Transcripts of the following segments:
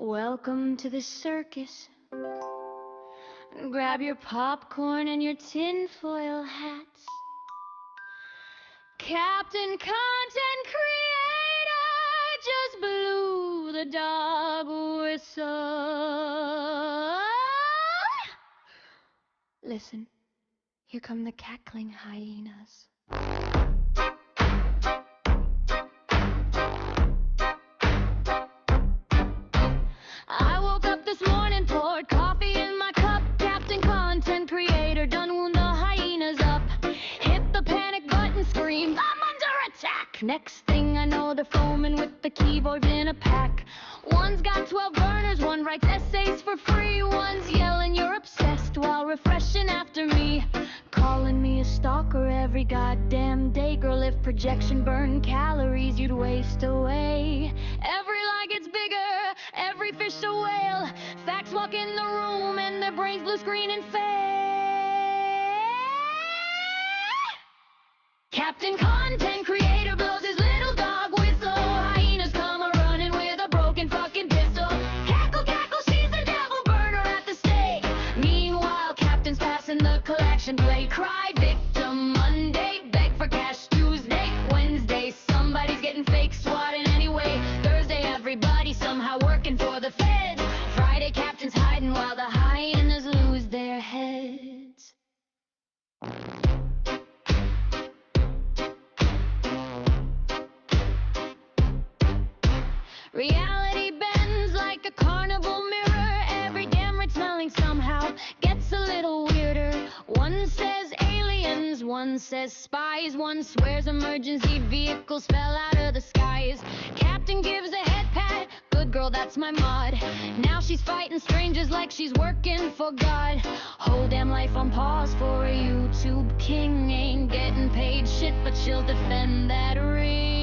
Welcome to the circus. Grab your popcorn and your tinfoil hats. Captain Content Creator just blew the dog whistle. Listen, here come the cackling hyenas. I woke up this morning, poured coffee in my cup. Captain Content Creator done wound the hyenas up. Hit the panic button, scream, I'm under attack. Next thing I know, they're foaming with the keyboards in a pack. One's got 12 burners, one writes essays for free. One's yelling, you're obsessed, while refreshing after me. Calling me a stalker every goddamn day. Girl, if projection burned calories, you'd waste away. Every lie gets bigger, every fish a whale. Facts walk in the room and their brains blue screen and fail. Captain Content Creator blows his little dog whistle. Hyenas come a-running with a broken fucking pistol. Cackle, cackle, she's the devil burner at the stake. Meanwhile, Captain's passing the collection plate. Cry victim Monday, beg for cash Tuesday. Wednesday, somebody's getting fake swatted anyway. Thursday, everybody somehow working for the feds. Friday, Captain's hiding while the hyenas lose their heads. Reality bends like a carnival mirror. Every damn right smelling somehow gets a little weirder. One says aliens, one says spies. One swears emergency vehicles fell out of the skies. Captain gives a head pat, good girl, that's my mod. Now she's fighting strangers like she's working for God. Whole damn life on pause for a YouTube king. Ain't getting paid shit, but she'll defend that ring.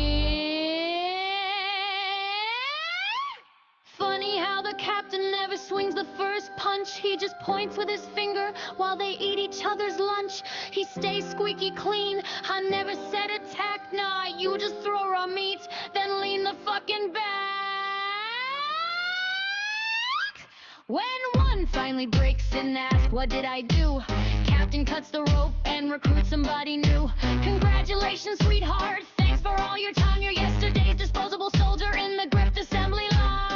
Funny how the captain never swings the first punch. He just points with his finger while they eat each other's lunch. He stays squeaky clean. I never said attack, nah, you just throw raw meat, then lean the fucking back. When one finally breaks and asks, what did I do? Captain cuts the rope and recruits somebody new. Congratulations, sweetheart, thanks for all your time. You're yesterday's disposable soldier in the grift assembly line.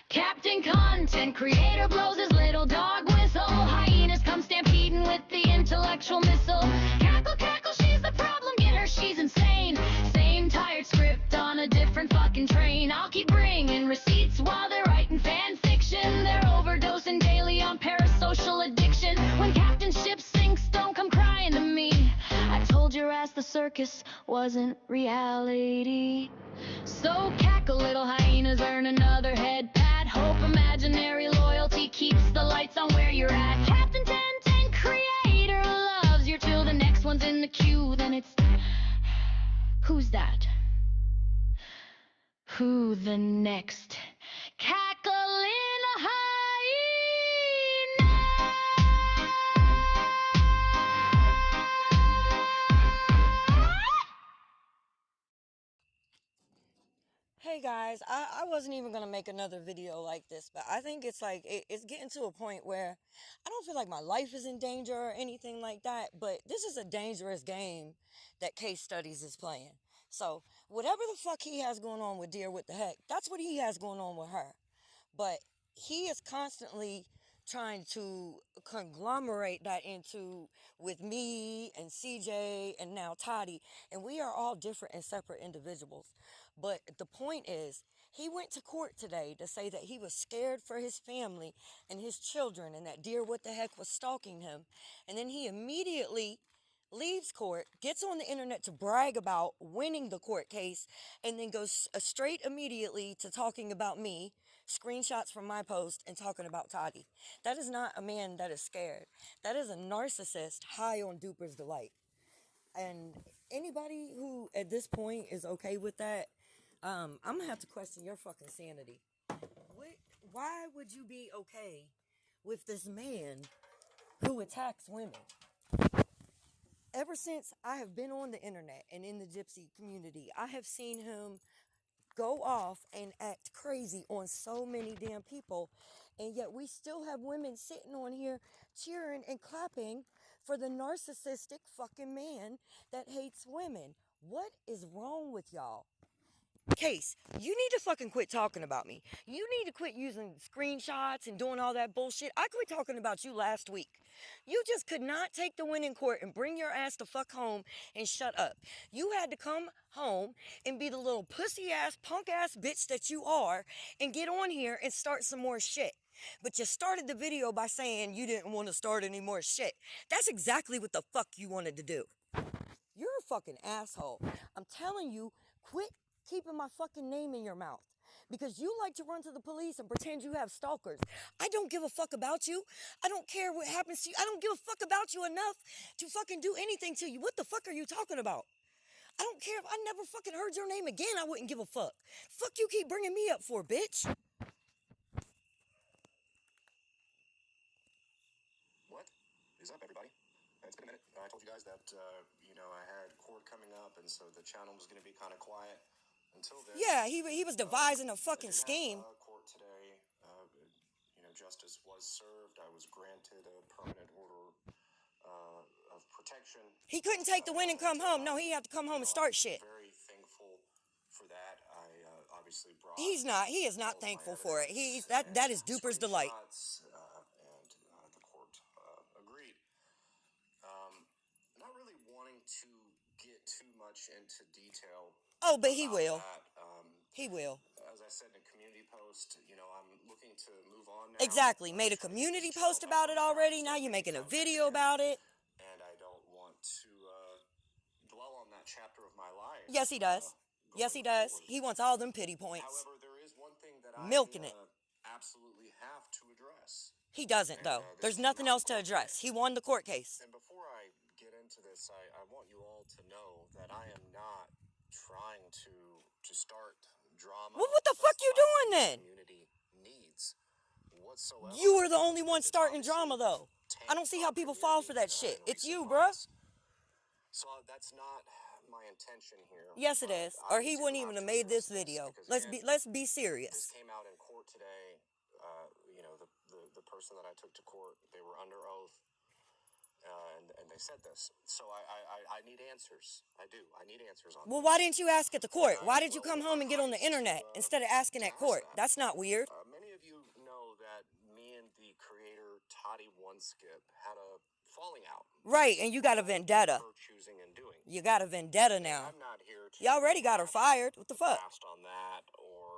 Captain Content Creator blows his little dog whistle. Hyenas come stampeding with the intellectual missile. Cackle, cackle, she's the problem, get her, she's insane. Same tired script on a different fucking train. I'll keep bringing receipts while they're writing fan fiction. They're overdosing daily on parasocial addiction. When Captain ship sinks, don't come crying to me. I told your ass the circus wasn't reality. So cackle, little hyenas, earn another head pat. Hope imaginary loyalty keeps the lights on where you're at. Captain 1010 Creator loves you till the next one's in the queue. Then it's, who's that? Who the next? Cackling hyena. Hey guys, I wasn't even gonna make another video like this, but I think it's like it's getting to a point where I don't feel like my life is in danger or anything like that, but this is a dangerous game that Case Studies is playing. So whatever the fuck he has going on with Dear What the Heck, that's what he has going on with her. But he is constantly trying to conglomerate that into with me and CJ and now Toddy, and we are all different and separate individuals. But the point is, he went to court today to say that he was scared for his family and his children and that Dear What the Heck was stalking him. And then he immediately leaves court, gets on the internet to brag about winning the court case, and then goes straight immediately to talking about me, screenshots from my post, and talking about Toddy. That is not a man that is scared. That is a narcissist high on Duper's delight. And anybody who at this point is okay with that, I'm gonna have to question your fucking sanity. Why would you be okay with this man who attacks women? Ever since I have been on the internet and in the gypsy community, I have seen him go off and act crazy on so many damn people, and yet we still have women sitting on here cheering and clapping for the narcissistic fucking man that hates women. What is wrong with y'all? Case, you need to fucking quit talking about me. You need to quit using screenshots and doing all that bullshit. I quit talking about you last week. You just could not take the win in court and bring your ass the fuck home and shut up. You had to come home and be the little pussy ass, punk ass bitch that you are and get on here and start some more shit. But you started the video by saying you didn't want to start any more shit. That's exactly what the fuck you wanted to do. You're a fucking asshole. I'm telling you, quit keeping my fucking name in your mouth. Because you like to run to the police and pretend you have stalkers. I don't give a fuck about you. I don't care what happens to you. I don't give a fuck about you enough to fucking do anything to you. What the fuck are you talking about? I don't care if I never fucking heard your name again. I wouldn't give a fuck. Fuck you keep bringing me up for, bitch. What is up, everybody? It's been a minute. I told you guys that, I had court coming up, and so the channel was going to be kind of quiet until then. Yeah, he was devising a fucking scheme. Court today, justice was served. I was granted a permanent order of protection. He couldn't take the win and come home. No, he had to come home and start shit. Very thankful for that. I obviously brought. He's not. He is not thankful for it. That is Duper's delight. And the court agreed. Not really wanting to get too much into detail. Oh, but he will. He will. As I said in a community post, I'm looking to move on now. Exactly. Made a community post about it already. Now you're making a video about it. And I don't want to dwell on that chapter of my life. Yes, he does. Yes, he does. He wants all them pity points. However, there is one thing that Milking it. Absolutely have to address. He doesn't, though. There's nothing else to address. He won the court case. And before I get into this, I want you all to know that I am not trying to start drama. Well, what the fuck you doing then? Community needs whatsoever. You are the only one starting drama, though. I don't see how people fall for that shit. It's you, bruh. So that's not my intention here. Yes, it is. Or he wouldn't even have made this video. Let's be serious. This came out in court today. The person that I took to court, they were under oath, and they said this. So I need answers. I do. I need answers on. Well, why didn't you ask at the court? Why did you come home and get on the internet instead of asking at court? That's not weird. Many of you know that me and the creator Toddy Oneskip had a falling out. Right, and you got a vendetta. Her choosing and doing. You got a vendetta now. I'm not here to. You already got her fired. What the fuck? Passed on that, or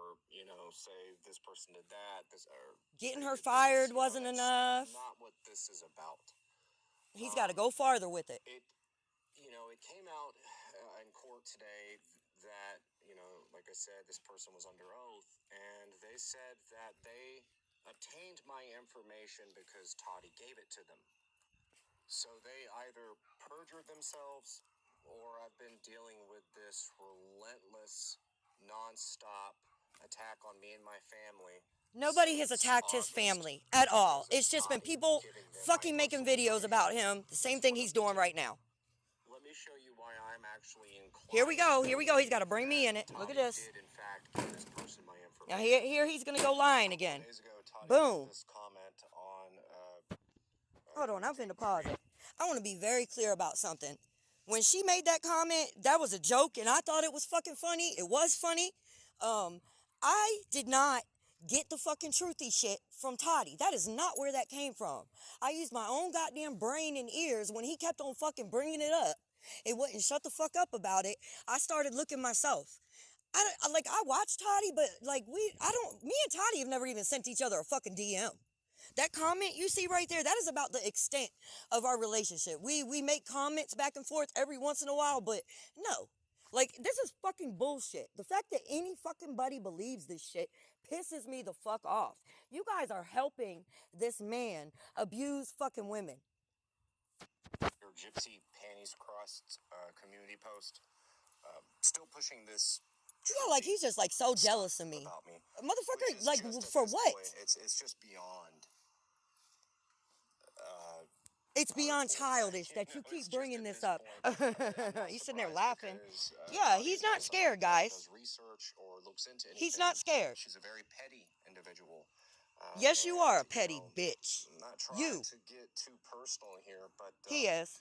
say this person did that. Getting her fired wasn't enough. Not what this is about. He's got to go farther with it. It came out in court today that like I said, this person was under oath, and they said that they obtained my information because Toddy gave it to them. So they either perjured themselves, or I've been dealing with this relentless, non-stop attack on me and my family. Nobody has attacked his family at all. It's just been people fucking making videos about him. The same thing he's doing right now. Let me show you why I'm actually inclined. Here we go. Here we go. He's got to bring me in it. Look at this. Did in fact give this person my information. Now here he's going to go lying again. Days ago, Toddy Boom. made this comment on. Hold on. I'm finna pause it. I want to be very clear about something. When she made that comment, that was a joke, and I thought it was fucking funny. It was funny. I did not get the fucking truthy shit from Toddy. That is not where that came from. I used my own goddamn brain and ears when he kept on fucking bringing it up. It wouldn't shut the fuck up about it. I started looking myself. I watch Toddy, but me and Toddy have never even sent each other a fucking DM. That comment you see right there, that is about the extent of our relationship. We make comments back and forth every once in a while, but no. This is fucking bullshit. The fact that any fucking buddy believes this shit pisses me the fuck off. You guys are helping this man abuse fucking women. Your Gypsy Panties Crossed community post. Still pushing this. Yeah, he's just so jealous of me. Motherfucker, for what? It's just beyond. It's beyond childish that you keep bringing this up. He's sitting there laughing. Yeah, he's not scared, guys. He's not scared. She's a very petty individual. Yes, you are a petty bitch. I'm not trying You. to get too personal here, but He is.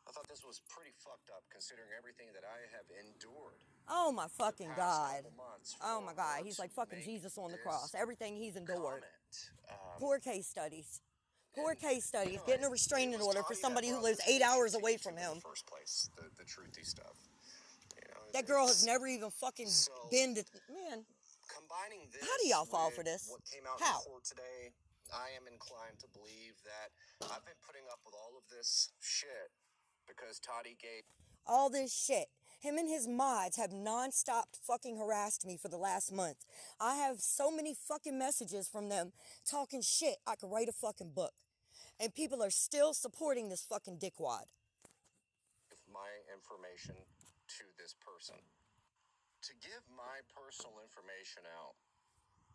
I thought this was pretty fucked up considering everything that I have endured. Oh my fucking God. Months Oh my God. He's like fucking Jesus on the cross. Everything he's endured. Poor case studies. Poor case studies. Getting a restraining order for somebody who lives 8 hours away from him. In the first place, the truthy stuff. You know, that girl has never even fucking been to... Man. Combining this how do y'all fall for this? What came out how? in court today, I am inclined to believe that I've been putting up with all of this shit because Toddy gave... All this shit. Him and his mods have non-stop fucking harassed me for the last month. I have so many fucking messages from them talking shit I could write a fucking book. And people are still supporting this fucking dickwad. My information to this person. To give my personal information out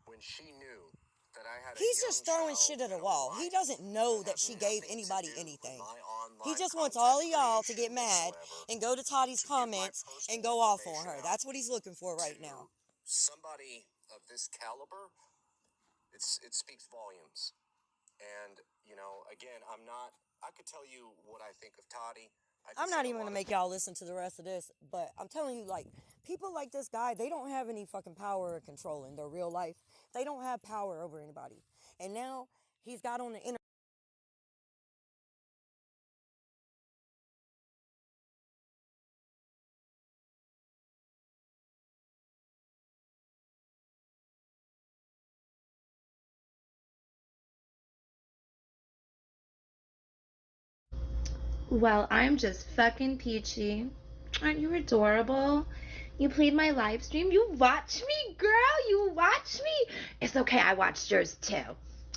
when she knew that I had He's just throwing shit at a wall. He doesn't know that she gave anybody anything. He just wants all of y'all to get mad and go to Toddy's comments and go off on her. That's what he's looking for right now. Somebody of this caliber, it speaks volumes. And, you know, again, I could tell you what I think of Toddy. I'm not even going to make y'all listen to the rest of this, but I'm telling you, like, people like this guy, they don't have any fucking power or control in their real life. They don't have power over anybody. And now he's got on the internet. Well, I'm just fucking peachy. Aren't you adorable? You played my live stream. You watched me, girl. You watched me. It's okay. I watched yours too.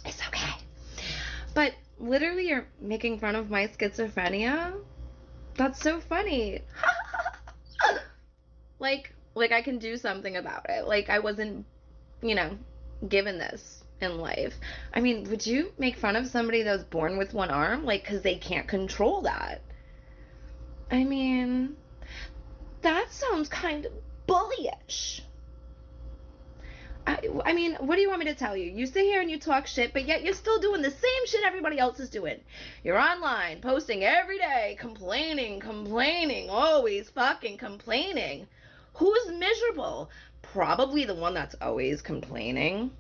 It's okay. But literally, you're making fun of my schizophrenia? That's so funny. like I can do something about it. Like I wasn't, given this in life. I mean, would you make fun of somebody that was born with one arm? Like, because they can't control that. I mean, that sounds kind of bullyish. I mean, what do you want me to tell you? You sit here and you talk shit, but yet you're still doing the same shit everybody else is doing. You're online, posting every day, complaining, always fucking complaining. Who's miserable? Probably the one that's always complaining.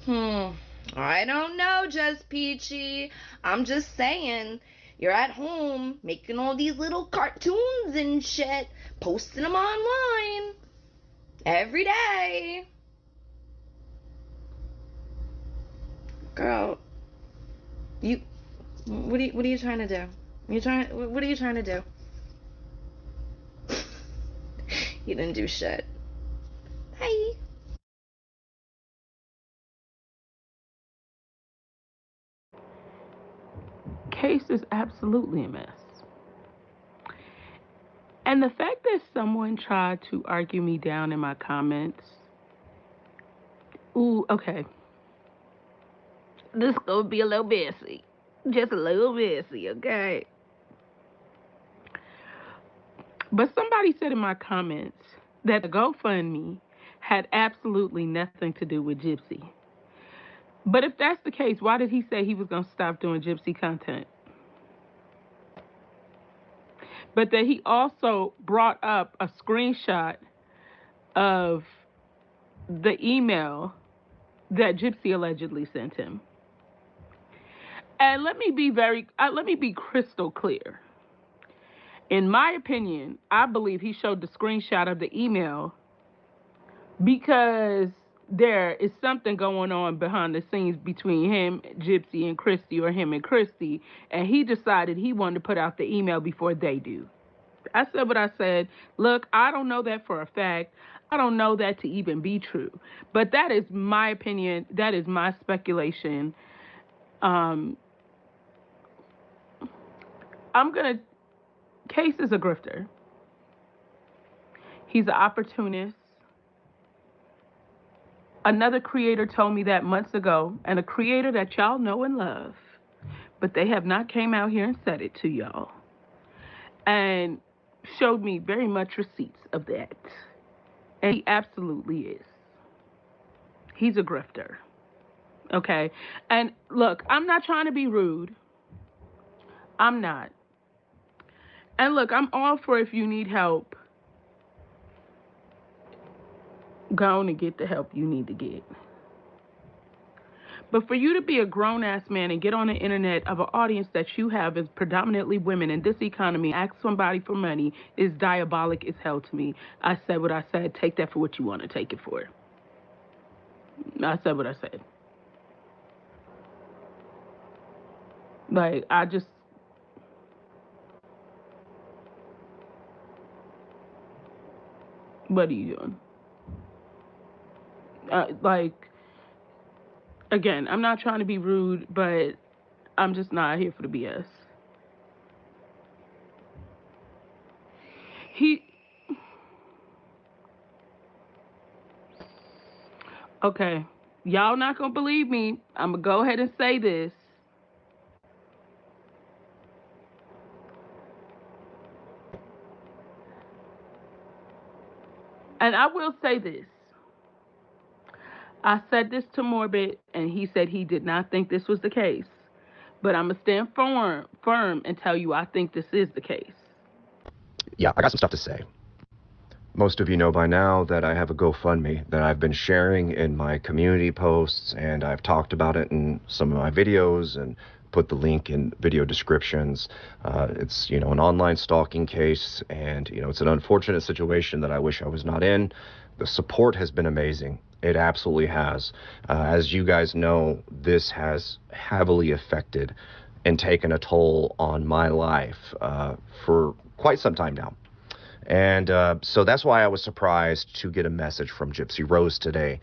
I don't know, Just Peachy. I'm just saying, you're at home making all these little cartoons and shit, posting them online every day. Girl, what are you trying to do? What are you trying to do? You didn't do shit. Bye. Case is absolutely a mess. And the fact that someone tried to argue me down in my comments, okay. This is going to be a little messy. Just a little messy, okay? But somebody said in my comments that the GoFundMe had absolutely nothing to do with Gypsy. But if that's the case, why did he say he was going to stop doing Gypsy content? But that he also brought up a screenshot of the email that Gypsy allegedly sent him. And let me be crystal clear. In my opinion, I believe he showed the screenshot of the email because there is something going on behind the scenes between him, Gypsy, and Christy, or him and Christy, and he decided he wanted to put out the email before they do. I said what I said. Look, I don't know that for a fact. I don't know that to even be true. But that is my opinion. That is my speculation. Case is a grifter. He's an opportunist. Another creator told me that months ago, and a creator that y'all know and love, but they have not came out here and said it to y'all. And showed me very much receipts of that. And he absolutely is. He's a grifter. Okay? And look, I'm not trying to be rude. I'm not. And look, I'm all for if you need help, go on and get the help you need to get. But for you to be a grown-ass man and get on the internet of an audience that you have is predominantly women in this economy, ask somebody for money is diabolic as hell to me. I said what I said. Take that for what you want to take it for. I said what I said. Like, what are you doing? Again, I'm not trying to be rude, but I'm just not here for the BS. Okay, y'all not gonna believe me. I'm gonna go ahead and say this. And I will say this. I said this to Morbid, and he said he did not think this was the case. But I'm going to stand firm and tell you I think this is the case. Yeah, I got some stuff to say. Most of you know by now that I have a GoFundMe that I've been sharing in my community posts, and I've talked about it in some of my videos and put the link in video descriptions. It's, an online stalking case, and, it's an unfortunate situation that I wish I was not in. The support has been amazing. It absolutely has. As you guys know, this has heavily affected and taken a toll on my life for quite some time now. And so that's why I was surprised to get a message from Gypsy Rose today.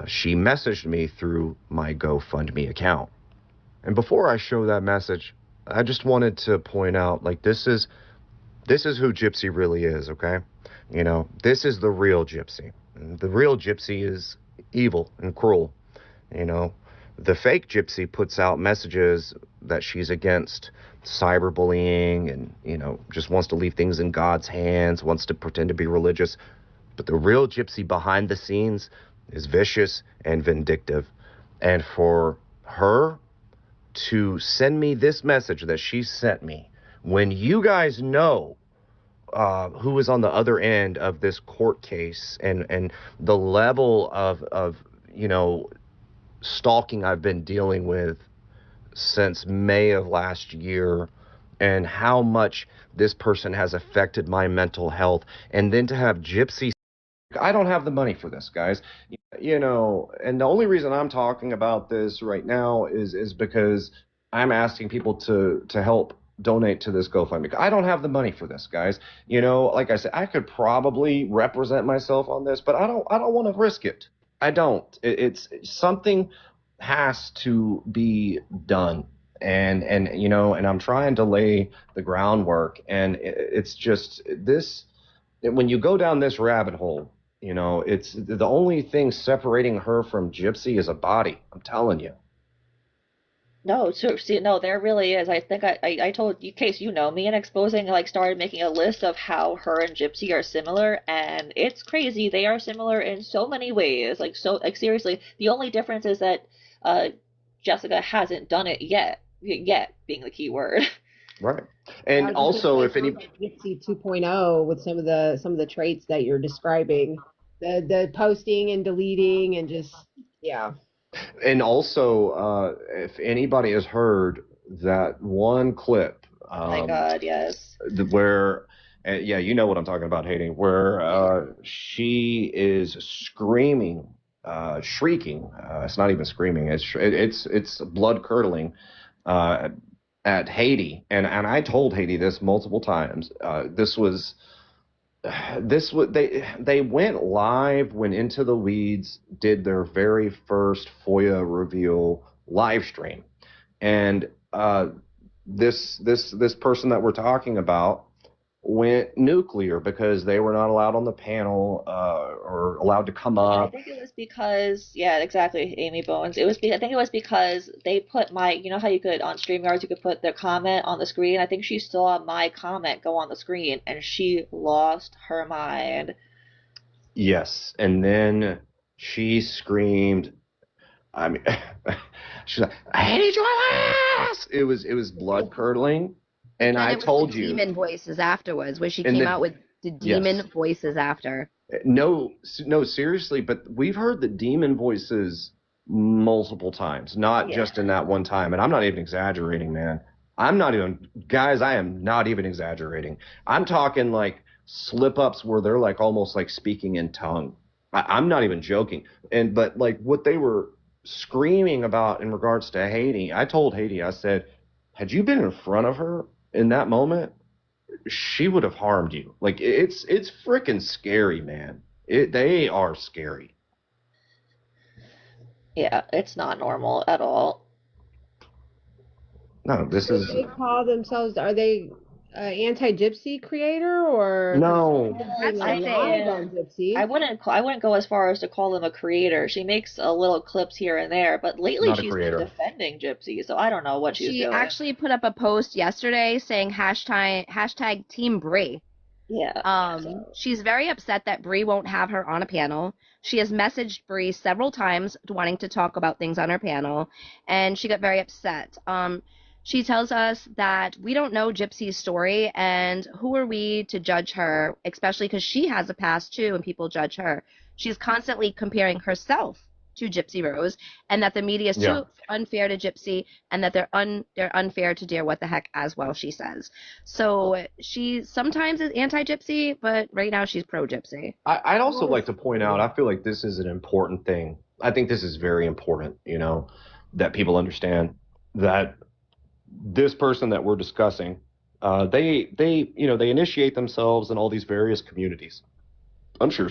She messaged me through my GoFundMe account. And before I show that message, I just wanted to point out, this is who Gypsy really is, okay? This is the real Gypsy. The real Gypsy is evil and cruel. The fake Gypsy puts out messages that she's against cyberbullying and, just wants to leave things in God's hands, wants to pretend to be religious. But the real Gypsy behind the scenes is vicious and vindictive. And for her to send me this message that she sent me, when you guys know who is on the other end of this court case and the level of stalking I've been dealing with since May of last year, and how much this person has affected my mental health, and then to have Gypsy, I don't have the money for this, guys. And the only reason I'm talking about this right now is because I'm asking people to help donate to this GoFundMe. I don't have the money for this, guys. Like I said, I could probably represent myself on this, but I don't want to risk it. I don't. It's something has to be done. And I'm trying to lay the groundwork, and it's just this, when you go down this rabbit hole, it's the only thing separating her from Gypsy is a body. I'm telling you. No, see, no, there really is. I think I told you, Case, me and exposing, started making a list of how her and Gypsy are similar, and it's crazy. They are similar in so many ways. Seriously, the only difference is that Jessica hasn't done it yet. Yet being the key word. Right. And also, if any Gypsy 2.0 with some of the traits that you're describing, the posting and deleting and just, yeah. And also, if anybody has heard that one clip, Oh my God, yes. where, you know what I'm talking about, Haiti, where she is screaming, shrieking. It's not even screaming. It's blood curdling at Haiti, and I told Haiti this multiple times. They went live when Into the Weeds did their very first FOIA reveal live stream, and this person that we're talking about went nuclear because they were not allowed on the panel or allowed to come I up. think it was because, yeah, exactly, Amy Bones. I think it was because they put my, you know how you could on StreamYards you could put their comment on the screen. I think she saw my comment go on the screen and she lost her mind. Yes, and then she screamed. I mean, she's like, "I hated your ass." It was blood curdling, But and then I it was the told you. demon voices afterwards, where she And came out with the yes, demon voices after. no, no, seriously, but we've heard the demon voices multiple times, not Yeah. just in that one time. And I'm not even exaggerating, man. Guys, I am not even exaggerating. I'm talking like slip ups where they're like almost like speaking in tongue. I'm not even joking. But like what they were screaming about in regards to Haiti, I told Haiti, I said, had you been in front of her in that moment, she would have harmed you. Like it's freaking scary, man. They are scary. Yeah, it's not normal at all. No, this is They call themselves, are they anti-gypsy creator, or because no. I've been seeing a That's the lot thing. about I gypsy. wouldn't go as far as to call them a creator. She makes little clips here and there, but lately Not a she's been creator. defending Gypsy, so I don't know what she's She doing. actually put up a post yesterday saying hashtag Team Brie. Yeah. She's very upset that Brie won't have her on a panel. She has messaged Brie several times wanting to talk about things on her panel, and she got very upset. She tells us that we don't know Gypsy's story, and who are we to judge her, especially because she has a past too, and people judge her. She's constantly comparing herself to Gypsy Rose, and that the media is Yeah. too unfair to Gypsy, and that they're unfair to Dear What the Heck as well, she says. So she sometimes is anti-Gypsy, but right now she's pro-Gypsy. I'd also like to point out, I feel like this is an important thing. I think this is very important, that people understand that this person that we're discussing, they initiate themselves in all these various communities. I'm sure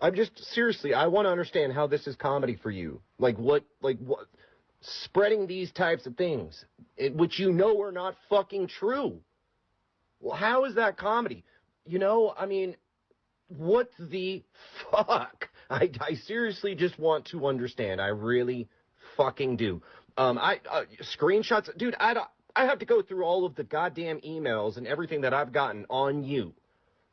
I'm just, seriously, I want to understand how this is comedy for you. Like what, spreading these types of things, which you know are not fucking true. Well, how is that comedy? You know, I mean, what the fuck? I seriously just want to understand. I really fucking do. Screenshots, dude, I have to go through all of the goddamn emails and everything that I've gotten on you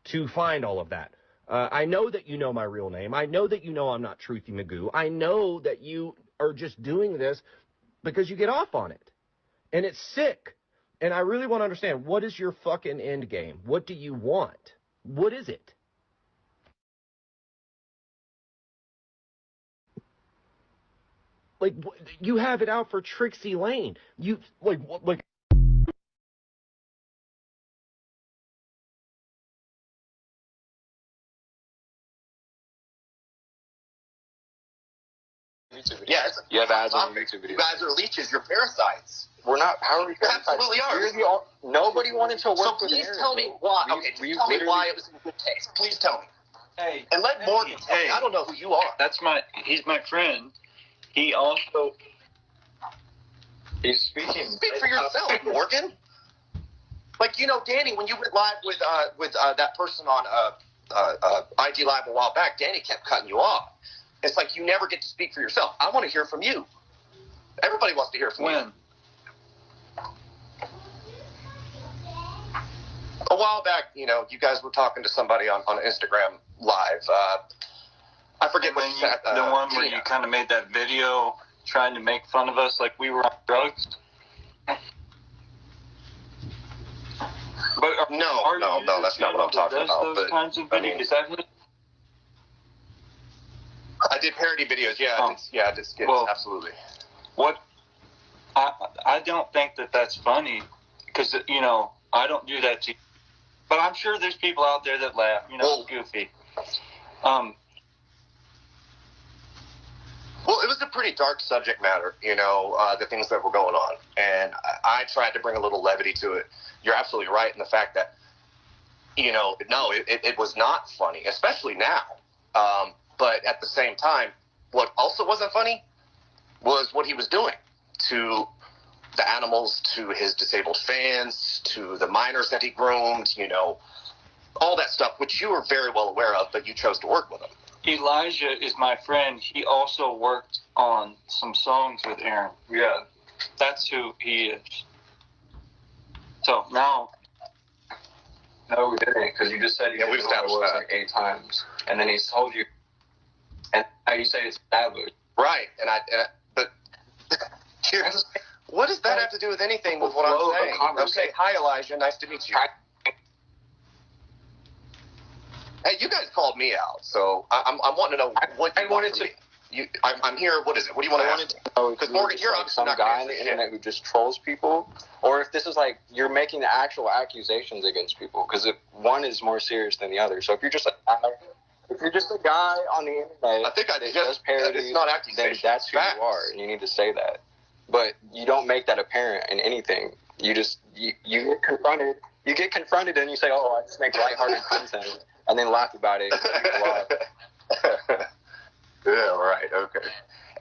to find all of that. I know that you know my real name. I know that you know I'm not Truthy Magoo. I know that you are just doing this because you get off on it. And it's sick. And I really want to understand, what is your fucking end game? What do you want? What is it? Like, you have it out for Trixie Lane. You, like. Yeah, you have ads on YouTube videos. You guys are leeches. You're parasites. We're not. How are we? You absolutely are. Nobody wanted to work with Aaron. So please tell me why. Tell me why it was in good taste. Please tell me. Hey. And let Morgan tell me. I don't know who you are. He's my friend. He also. He's speaking. Speak for yourself, Morgan. Like, you know, Danny, when you went live with that person on IG Live a while back, Danny kept cutting you off. It's like you never get to speak for yourself. I want to hear from you. Everybody wants to hear from you. A while back, you know, you guys were talking to somebody on Instagram Live. I forget what you said. The one where you kind of made that video trying to make fun of us like we were on drugs. But no, that's not what I'm talking about. Those kinds of videos. Is that it? I did parody videos, yeah. I did skits, absolutely. What? I don't think that that's funny because, you know, I don't do that to you. But I'm sure there's people out there that laugh, you know, it's goofy. Well, it was a pretty dark subject matter, you know, the things that were going on. And I tried to bring a little levity to it. You're absolutely right in the fact that, you know, no, it was not funny, especially now. But at the same time, what also wasn't funny was what he was doing to the animals, to his disabled fans, to the minors that he groomed, you know, all that stuff, which you were very well aware of, but you chose to work with him. Elijah is my friend. He also worked on some songs with Aaron. Yeah, that's who he is. So now... No, we didn't, because you just said you we've established that like 8 times, and then he's told you, and now you say it's established. Right, but here's, what does that have to do with anything with what I'm saying? Okay, hi Elijah, nice to meet you. Hey, you guys called me out, so I'm wanting to know what you wanted to. I'm here. What is it? What do you want to ask me? Because Morgan, you're like some guy on the internet who just trolls people, or if this is like you're making the actual accusations against people, because one is more serious than the other. So if you're just a guy on the internet, I think I just parody, it's not accusations. Then that's who you are, and you need to say that. But you don't make that apparent in anything. You just you get confronted. You get confronted, and you say, "Oh, I just make lighthearted content," and then laugh about it. Yeah, right, okay.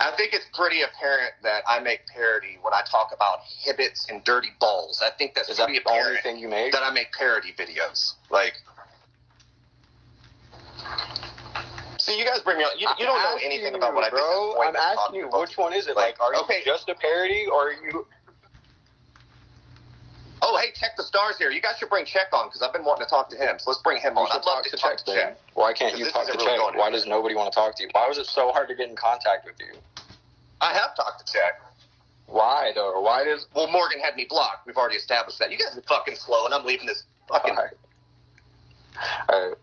I think it's pretty apparent that I make parody when I talk about hibbits and dirty balls. I think that's pretty apparent. Only thing you make? That I make parody videos. Like, see, you guys bring me on. You don't know anything about what I do. I'm asking you, which one is it? Like, are you just a parody, or are you... Oh, hey, Check the Stars here. You guys should bring Check on, because I've been wanting to talk to him. So let's bring him on. I'd love to talk to Check. Why can't you talk to Check? Why does nobody want to talk to you? Why was it so hard to get in contact with you? I have talked to Check. Why, though? Why does... Well, Morgan had me blocked. We've already established that. You guys are fucking slow, and I'm leaving this fucking... All right.